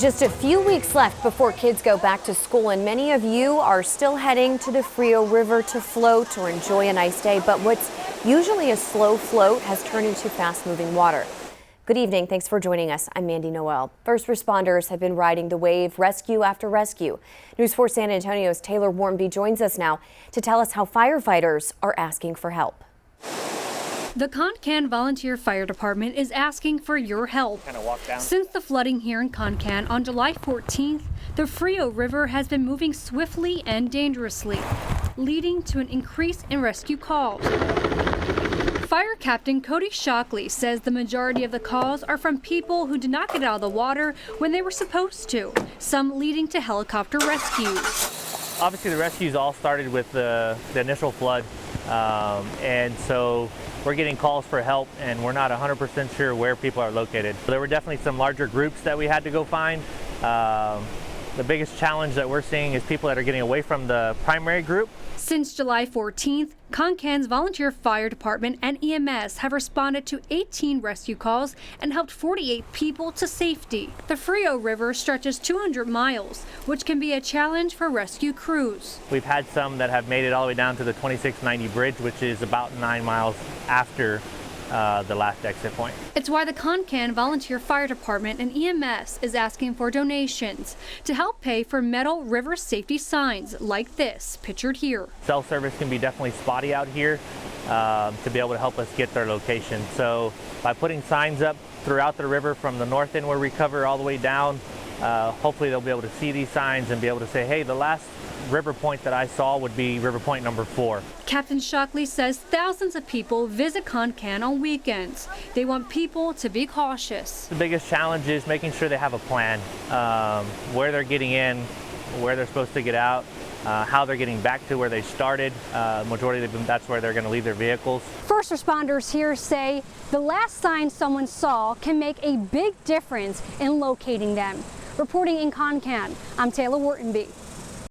Just a few weeks left before kids go back to school, and many of you are still heading to the Frio River to float or enjoy a nice day. But what's usually a slow float has turned into fast-moving water. Good evening. Thanks for joining us. I'm Mandy Noel. First responders have been riding the wave rescue after rescue. News 4 San Antonio's Taylor Warmby joins us now to tell us how firefighters are asking for help. The Concan Volunteer Fire Department is asking for your help. Since the flooding here in Concan on July 14th, the Frio River has been moving swiftly and dangerously, leading to an increase in rescue calls. Fire Captain Cody Shockley says the majority of the calls are from people who did not get out of the water when they were supposed to, some leading to helicopter rescues. Obviously, the rescues all started with the initial flood, and so we're getting calls for help, and we're not 100% sure where people are located. There were definitely some larger groups that we had to go find. The biggest challenge that we're seeing is people that are getting away from the primary group. Since July 14th, Concan's Volunteer Fire Department and EMS have responded to 18 rescue calls and helped 48 people to safety. The Frio River stretches 200 miles, which can be a challenge for rescue crews. We've had some that have made it all the way down to the 2690 bridge, which is about 9 miles after the last exit point. It's why the Concan Volunteer Fire Department and EMS is asking for donations to help pay for metal river safety signs like this pictured here. Cell service can be definitely spotty out here to be able to help us get their location. So by putting signs up throughout the river from the north end where we cover all the way down, hopefully they'll be able to see these signs and be able to say, hey, the last river point that I saw would be river point number 4. Captain Shockley says thousands of people visit Concan on weekends. They want people to be cautious. The biggest challenge is making sure they have a plan, where they're getting in, where they're supposed to get out, how they're getting back to where they started. Majority of them, that's where they're going to leave their vehicles. First responders here say the last sign someone saw can make a big difference in locating them. Reporting in Concan, I'm Taylor Wartenby.